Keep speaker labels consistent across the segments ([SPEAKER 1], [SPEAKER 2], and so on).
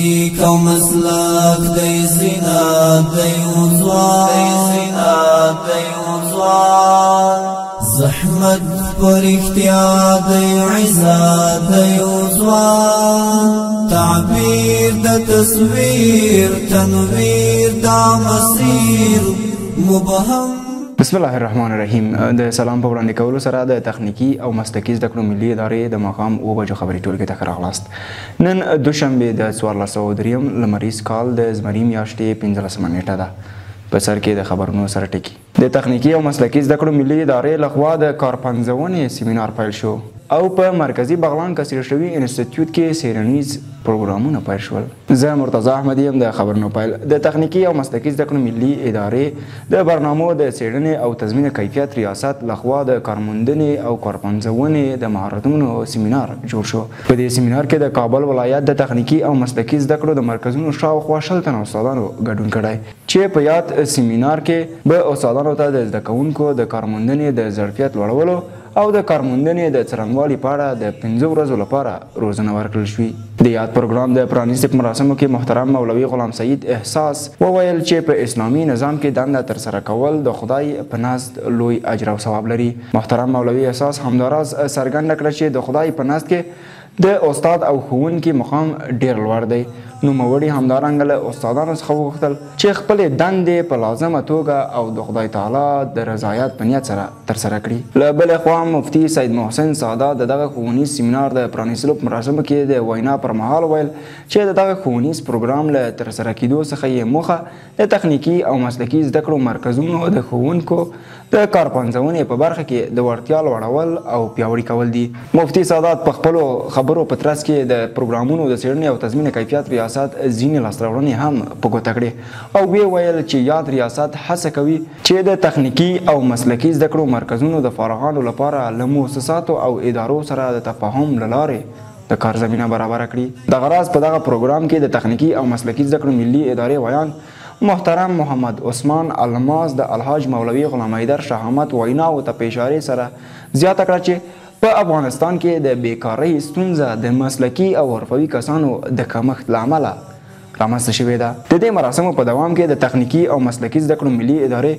[SPEAKER 1] تحقیق او مسلک دی زینات دی وزوان زحمت پر اختیار دی عزت دی وزوان تعبیر د تصویر تنویر دا مسیر مبهم.
[SPEAKER 2] بسم الله الرحمن الرحیم. د سلام په وړاندې کولو سره د تخنیکی او مسلکي زده کړو ملي ادارې د ماښام 9 بجو خبري ټولګي ته راغلاست. نن دوشنبه د 1403 لمریز کال د زمري میاشتې 15 نیټه ده. په سر کې د خبرونو سره ټکی. د تخنیکی او مسلکي زده کړو ملي ادارې لخوا د کارپنځونې سیمینار پیل شو او په مرکزی بغلان کثیر شوی انسټیټیوټ کې سیرنیز پروګرامونه پیل شول. زه مرتضی احمدی یم. د خبرونو پیل د تخنیکی او مسلکي زده کړو ملي ادارې د برنامو د څېړنې او تضمین کیفیت ریاست لخوا د کارموندنې او کارپنځونې د مهارتونو سیمینار جوړ شو. په دې سیمینار کې د کابل ولایت د تخنیکی او مسلکي زده کړو د مرکزونو شاوخوا 70 تنه استادانو ګډون کړی چې په یاد سیمینار کې به استادانو ته د زده کوونکو د کارموندنې د ظرفیت لوړولو او د کارموندنې د څرنګوالي په اړه د 15 ورځو لپاره روزنه ورکړل شوې. د یاد پروګرام د پرانیستي په مراسمو کې محترم مولوي غلام سعید احساس وویل چې په اسلامي نظام کې دنده ترسره کول د خدای په نزد لوی اجر او ثواب لري. محترم مولوي احساس همداراز څرګنده کړه چې د خدای په نزد کې د استاد او ښوونکي مقام ډیر لوړ دی. نوموړي همدارنګه له استادانو څخه وغوښتل چې خپلې دندې په لازمه توګه او د خدای تعالی د رضایت په نیت سره ترسره کړي. له بلې خوا مفتي سید محسن ساده د دغه ښوونیز سیمینار د پرانیستلو په مراسمو کې د وینا پر مهال ویل چې د دغه ښوونیز پروګرام له ترسره کېدو څخه یې موخه د تخنیکي او مسلکي زده کړو مرکزونو د ښوونکو د کارپنځونې په برخه کې د وړتیا لوړول او پیاوړي کول دي. مفتي سادات په خپلو خبرو په ترڅ کې د پروګرامونو د څېړنې او تضمین کیفیت ریاست ځینې لاسته راوړنې هم په ګوته کړې او ویې ویل چې یاد ریاست هڅه کوي چې د تخنیکي او مسلکي زده کړو مرکزونو د فارغانو لپاره له مؤسساتو او ادارو سره د تفاهم له لارې د کار زمینه برابره کړي. دغه راز په دغه پروګرام کې د تخنیکي او مسلکي زده کړو ملي ادارې ویان محترم محمد عثمان الماس د الحاج مولوي غلام حیدر شهامت ویناو ته په اشارې سره زیاته کړه چې په افغانستان کې د بیکارۍ ستونزه د مسلکي او حرفوي کسانو د کمښت له امله رامنځته شوې ده. د دې مراسمو په دوام کې د تخنیکي او مسلکي زده کړو ملي ادارې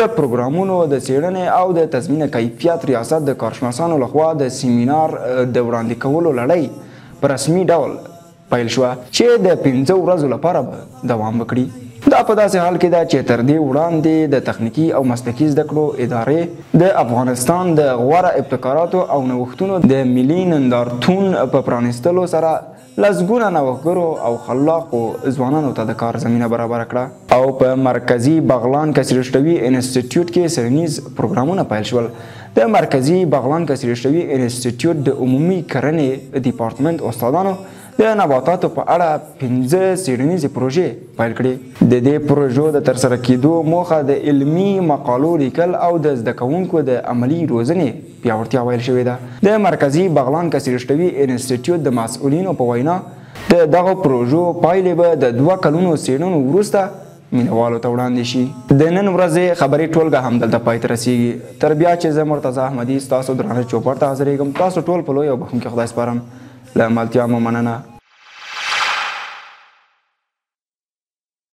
[SPEAKER 2] د پروګرامونو د څېړنې او د تضمین کیفیت ریاست د کارشناسانو لخوا د سیمینار د وړاندې کولو لړۍ په رسمي ډول پیل شوه چې د 15 ورځو لپاره به دوام وکړي. دا په داسې حال کې ده چې تر دې وړاندې د تخنیکي او مسلکي زده کړو ادارې د افغانستان د غوره ابتکاراتو او نوښتونو د ملي نندارتون په پرانیستلو سره لسګونه نوښتګرو او خلاقو ځوانانو ته د کار زمینه برابره کړه او په مرکزی بغلان کثیر شوی انسټیټیوټ کې سیرنیز پروګرامونه پیل شول. د مرکزی بغلان کثیر شوی انسټیټیوټ د عمومي کرنې ډیپارټمنټ استادانو د نباتاتو په اړه 15 څېړنیزې پروژې پیل کړې. د دې پروژو د ترسره کېدو موخه د علمي مقالو لیکل او د زده کوونکو د عملي روزنې پیاوړتیا ویل شوې ده. د مرکزی بغلان کثیر شوي انسټیټیوټ د مسؤلینو په وینا د دغو پروژو پایلې به د 2 کلونو څېړنو وروسته مینوالو ته وړاندې شي. د نن ورځې خبري ټولګه همدلته پای ته رسیږي. تر بیا چې زه مرتضی احمدي ستاسو درانه چوپړ ته حاضرېږم. تاسو ټول په لوی او بخښونکي خدای سپارم. له ملتیا مو مننه.